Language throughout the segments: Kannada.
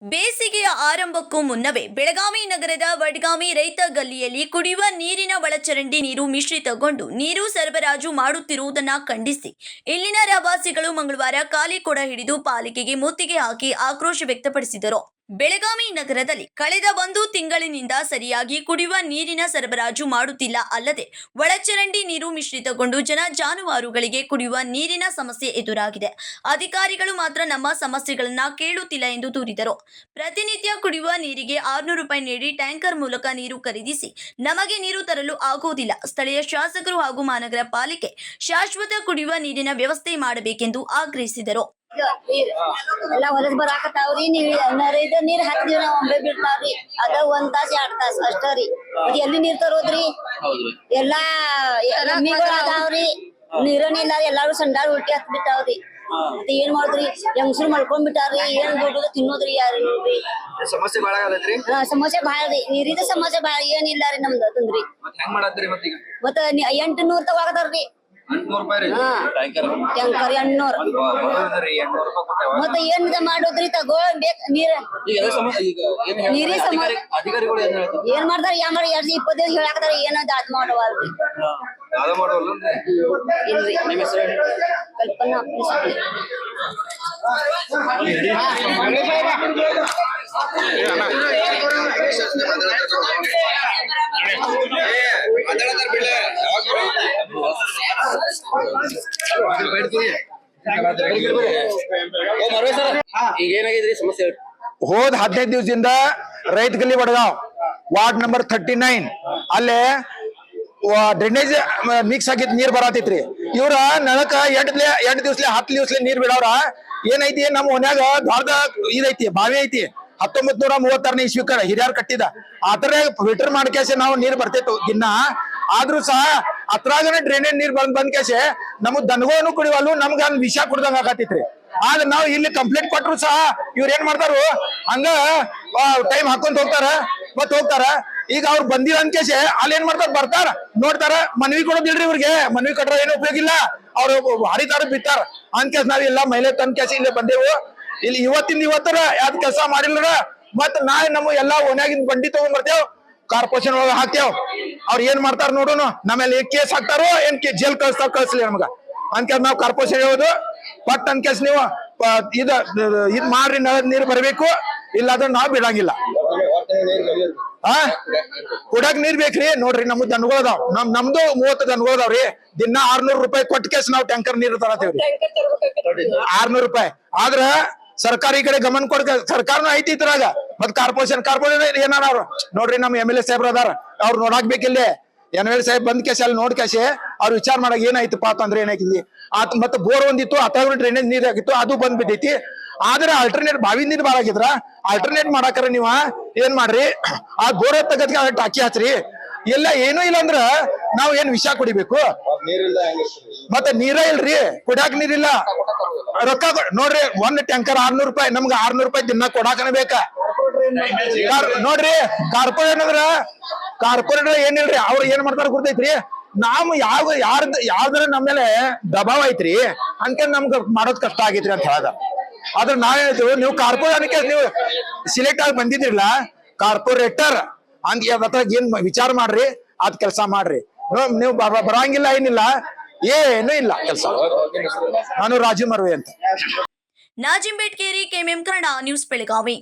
ಬೇಸಿಗೆಯ ಆರಂಭಕ್ಕೂ ಮುನ್ನವೇ ಬೆಳಗಾವಿ ನಗರದ ವಡ್ಗಾವಿ ರೈತ ಗಲ್ಲಿಯಲ್ಲಿ ಕುಡಿಯುವ ನೀರಿನ ಒಳಚರಂಡಿ ನೀರು ಮಿಶ್ರಿತಗೊಂಡು ನೀರು ಸರಬರಾಜು ಮಾಡುತ್ತಿರುವುದನ್ನು ಖಂಡಿಸಿ ಇಲ್ಲಿನ ರಹವಾಸಿಗಳು ಮಂಗಳವಾರ ಖಾಲಿ ಕೊಡ ಹಿಡಿದು ಪಾಲಿಕೆಗೆ ಮುತ್ತಿಗೆ ಹಾಕಿ ಆಕ್ರೋಶ ವ್ಯಕ್ತಪಡಿಸಿದರು. ಬೆಳಗಾವಿ ನಗರದಲ್ಲಿ ಕಳೆದ 1 ತಿಂಗಳಿನಿಂದ ಸರಿಯಾಗಿ ಕುಡಿಯುವ ನೀರಿನ ಸರಬರಾಜು ಮಾಡುತ್ತಿಲ್ಲ. ಅಲ್ಲದೆ ಒಳಚರಂಡಿ ನೀರು ಮಿಶ್ರಿತಗೊಂಡು ಜನ ಜಾನುವಾರುಗಳಿಗೆ ಕುಡಿಯುವ ನೀರಿನ ಸಮಸ್ಯೆ ಎದುರಾಗಿದೆ. ಅಧಿಕಾರಿಗಳು ಮಾತ್ರ ನಮ್ಮ ಸಮಸ್ಯೆಗಳನ್ನ ಕೇಳುತ್ತಿಲ್ಲ ಎಂದು ದೂರಿದರು. ಪ್ರತಿನಿತ್ಯ ಕುಡಿಯುವ ನೀರಿಗೆ 600 ರೂಪಾಯಿ ನೀಡಿ ಟ್ಯಾಂಕರ್ ಮೂಲಕ ನೀರು ಖರೀದಿಸಿ ನಮಗೆ ನೀರು ತರಲು ಆಗುವುದಿಲ್ಲ. ಸ್ಥಳೀಯ ಶಾಸಕರು ಹಾಗೂ ಮಹಾನಗರ ಪಾಲಿಕೆ ಶಾಶ್ವತ ಕುಡಿಯುವ ನೀರಿನ ವ್ಯವಸ್ಥೆ ಮಾಡಬೇಕೆಂದು ಆಗ್ರಹಿಸಿದರು. ಎಲ್ಲ ಹೊಲಸ್ ಬರಾಕತ್ತಾವ್ರಿ. ನೀರ್ ಹಾಕ್ತಿವಿ ನಾವ್ ಒಮ್ಮೆ ಬಿಡ್ತಾವ್ರಿ. ಅದ 1 ತಾಸ 2 ತಾಸ ಅಷ್ಟರಿ. ಎಲ್ಲಿ ನೀರ್ ತರೋದ್ರಿ? ಎಲ್ಲಾ ಎಮ್ಮಿಗಳು ಅದಾವ್ರಿ, ನೀರನಿಲ್ಲ. ಎಲ್ಲಾರು ಸಂಡಾಳ ಉಲ್ಟಿ ಹತ್ ಬಿಟ್ಟಾವ್ರಿ. ಮತ್ತೆ ಏನ್ ಮಾಡುದ್ರಿ? ಹೆಂಗಸರು ಮಲ್ಕೊಂಡ್ ಬಿಟ್ಟಾರ್ರಿ. ಏನ್ ದುಡ್ಡು ತಿನ್ನೋದ್ರಿ? ಯಾರು ನೋಡ್ರಿ? ಸಮಸ್ಯೆ ಬಾಳ ಆಗದ್ರಿ. ಸಮಸ್ಯೆ ಬಾಳ ರೀ. ನೀರಿದ ಸಮಸ್ಯೆ ಬಾಳ ಏನಿಲ್ಲ ರೀ ನಮ್ದು ತಂದ್ರಿ. ಹೆಂಗ್ ಮಾಡತ್ತೀರಿ? ಮತ್ತ 800 ತಗೋತಾರ್ರಿ. 800 ರೂಪಾಯಿ ರೀ ಟ್ಯಾಂಕರ್. ಟ್ಯಾಂಕರ್ 800. ಮತ್ತೆ ಏನ್ ಮಾಡೋದ್ರಿ? ತಗೋಬೇಕು ನೀರ್. ನೀರಿ ಅಧಿಕಾರಿಗಳು ಏನ್ ಮಾಡ್ತಾರ? 20 ದಿವಸ ಹೇಳಾಕತಾರ. ಏನೋ ದಾಟ್ ಮಾಡವಲ್ರಿ. ಇಲ್ರಿ. ಕಲ್ಪನಾ ಈಗ ಏನಾಗಿದ್ರಿ ಸಮಸ್ಯೆ? ಹೋದ್ 15 ದಿವಸದಿಂದ ರೈತ ಗಲ್ಲಿ ವಡಗಾವ್ ವಾರ್ಡ್ ನಂಬರ್ 39 ಅಲ್ಲೇ ಡ್ರೈನೇಜ್ ಮಿಕ್ಸ್ ಆಗಿದ್ ನೀರ್ ಬರತೈತ್ರಿ. ಇವ್ರ ನಳಕ 8 ದಿವಸಲೆ 10 ದಿವಸಲೆ ನೀರ್ ಬಿಡವ್ರ. ಏನೈತಿ ನಮ್ಮ ಮನ್ಯಾಗ ದೊಡ್ಡ ಇದೈತಿ, ಬಾವಿ ಐತಿ. 1936ನೇ ಇಸ್ವಿಕ ಹಿರಿಯರ್ ಕಟ್ಟಿದ. ಆತರ ಫಿಲ್ಟರ್ ಮಾಡ್ಕೇಸಿ ನಾವು ನೀರ್ ಬರ್ತೈತು ದಿನ. ಆದ್ರೂ ಸಹ ಅತ್ರಾಗನೇ ಡ್ರೈನೇಜ್ ನೀರ್ ಬಂದ್ ಕೇಸಿ ನಮಗ್ ದನಗೋನು ಕುಡಿವಲ್ಲು, ನಮ್ಗ ವಿಷ ಕುಡ್ದಂಗ ಆಗತೈತ್ರಿ. ಆದ್ರೆ ನಾವು ಇಲ್ಲಿ ಕಂಪ್ಲೇಂಟ್ ಕೊಟ್ರು ಸಹ ಇವ್ರ ಏನ್ ಮಾಡ್ತಾರು? ಹಂಗ ಟೈಮ್ ಹಾಕೊಂತ ಹೋಗ್ತಾರ. ಈಗ ಅವ್ರು ಬಂದಿಲ್ಲ ಅನ್ಕೇಸಿ ಅಲ್ಲಿ ಏನ್ ಮಾಡ್ತಾರ? ಬರ್ತಾರ, ನೋಡ್ತಾರ, ಮನವಿ ಕೊಡೋದಿಲ್ರಿ ಇವ್ರಿಗೆ. ಮನವಿ ಕೊಟ್ರ ಏನು ಉಪಯೋಗ ಇಲ್ಲ. ಅವ್ರು ಹರಿತಾರ ಬಿತ್ತಾರ ಅನ್ಕೇಸ್ ನಾವೆಲ್ಲ ಮಹಿಳೆ ತಂದ್ಕೇಸಿ ಇಲ್ಲಿ ಬಂದೇವು. ಇಲ್ಲಿ ಇವತ್ತರ ಯಾವ್ದು ಕೆಲಸ ಮಾಡಿಲ್ಲ. ಮತ್ ನಾಳೆ ನಮ್ಮ ಎಲ್ಲಾ ಓನ್ಯಾಗಿನ್ ಬಂಡಿ ತಗೊಂಡ್ ಬರ್ತೇವ್, ಕಾರ್ಪೊರೇಷನ್ ಒಳಗ ಹಾಕ್ತೇವ್. ಅವ್ರ ಏನ್ ಮಾಡ್ತಾರ ನೋಡೋಣ. ನಮ್ಮೇಲೆ ಕೇಸ್ ಹಾಕ್ತಾರೋ ಏನ್ ಜೈಲ್ ಕಳಿಸ್ಲಿ ನಮ್ಗ ಅನ್ಕೇಸ್ ನಾವ್ ಕಾರ್ಪೊರೇಷನ್ ಹೇಳೋದು. ಪಟ್ ಅನ್ಕೇಸ್ ನೀವು ಇದ್ ಮಾಡ್ರಿ, ನೀರು ಬರಬೇಕು. ಇಲ್ಲಾಂದ್ರೆ ನಾವ್ ಬಿಡಂಗಿಲ್ಲ. ಕುಡಕ್ ನೀರ್ ಬೇಕ್ರಿ. ನೋಡ್ರಿ ನಮ್ದು ದನಗಳದಾವ್. ನಮ್ದು 30 ದನಗಳದಾವ್ರಿ. ದಿನ 600 ರೂಪಾಯಿ ಕೊಟ್ಟ ಕೇಸ್ ನಾವ್ ಟ್ಯಾಂಕರ್ ನೀರು ತರತೇವ್ರಿ. 600 ರೂಪಾಯಿ. ಆದ್ರ ಸರ್ಕಾರ ಈ ಕಡೆ ಗಮನ ಕೊಡ್ಕ, ಸರ್ಕಾರನು ಐತಿ ಇದ್ರಾಗ. ಮತ್ ಕಾರ್ಪೊರೇಷನ್ ಏನಾರ ಅವ್ರು ನೋಡ್ರಿ, ನಮ್ MLA ಸಾಹೇಬ್ರ ಅದಾರ, ಅವ್ರು ನೋಡಾಕ್ ಬೇಕಿಲ್ಲಿ. MLA ಸಾಹೇಬ್ ಬಂದ್ ಕೇಸಿ ಅಲ್ಲಿ ನೋಡ್ ಕೇಸಿ ಅವ್ರು ವಿಚಾರ ಮಾಡಕ್ ಏನಾಯ್ತಪ್ಪ ಅಂತಂದ್ರೆ ಏನಾಯ್ತಿದ್ವಿ. ಮತ್ತೆ ಬೋರ್ ಒಂದಿತ್ತು, ಅಥವಾ ಡ್ರೈನೇಜ್ ನೀರ್ ಆಗಿತ್ತು, ಅದು ಬಂದ್ ಬಿದ್ದೈತಿ. ಆದ್ರೆ ಆಲ್ಟರ್ನೇಟ್ ಬಾವಿ ನೀರ್ ಬಾಳಾಗಿದ್ರ ಆಲ್ಟರ್ನೇಟ್ ಮಾಡಾಕರ ನೀವ ಏನ್ ಮಾಡ್ರಿ? ಆ ಬೋರ್ ತಗದ್ಕ ಟಾಕಿ ಹಚ್ರಿ. ಎಲ್ಲ ಏನೂ ಇಲ್ಲ ಅಂದ್ರ ನಾವ್ ಏನ್ ವಿಷ ಕುಡಿಬೇಕು? ಮತ್ತೆ ನೀರ ಇಲ್ರಿ, ಕುಡ್ಯಾಕ ನೀರಿಲ್ಲ. ರೊಕ್ಕ ನೋಡ್ರಿ, 1 ಟ್ಯಾಂಕರ್ 600 ರೂಪಾಯಿ. ನಮ್ಗ 600 ರೂಪಾಯಿ ದಿನ ಕೊಡಾಕನ ಬೇಕ. ನೋಡ್ರಿ, ಕಾರ್ಪೊರೇಟರ್ ಏನಿಲ್ರಿ, ಅವ್ರ ಏನ್ ಮಾಡ್ತಾರ ಗೊತ್ತೈತ್ರಿ? ನಾವ್ ಯಾವ್ದಾರ ನಮ್ಮ ಮೇಲೆ ದಬಾವ್ ಐತ್ರಿ ಅನ್ಕ ನಮ್ಗ ಮಾಡೋದ್ ಕಷ್ಟ ಆಗೈತ್ರಿ ಅಂತ ಹೇಳದ. ಆದ್ರ ನಾವ್ ಹೇಳ್ತೀವಿ, ನೀವು ಕಾರ್ಪೊರೇಟರ್ ನೀವು ಸಿಲೆಕ್ಟ್ ಆಗಿ ಬಂದಿದ್ರಿಲ್ಲ, ಕಾರ್ಪೊರೇಟರ್ ಅಂತ ಏನ್ ವಿಚಾರ ಮಾಡ್ರಿ, ಅದ್ ಕೆಲಸ ಮಾಡ್ರಿ. ನೀವು ಬರಂಗಿಲ್ಲ, ಏನಿಲ್ಲ, ಏನು ಇಲ್ಲ ಕೆಲಸ. ನಾನು ರಾಜು ಮರ್ವೆ ಅಂತ. ನಾಜಿಂ ಬೇಡ್ಕೇರಿ, KMM ಕನ್ನಡ ನ್ಯೂಸ್, ಬೆಳಗಾವಿ.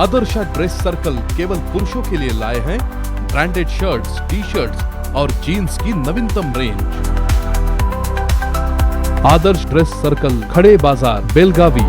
आदर्श ड्रेस सर्कल केवल पुरुषों के लिए लाए हैं ब्रांडेड शर्ट्स, टी-शर्ट्स और जीन्स की नवीनतम रेंज। आदर्श ड्रेस सर्कल, खड़े बाजार, बेलगावी।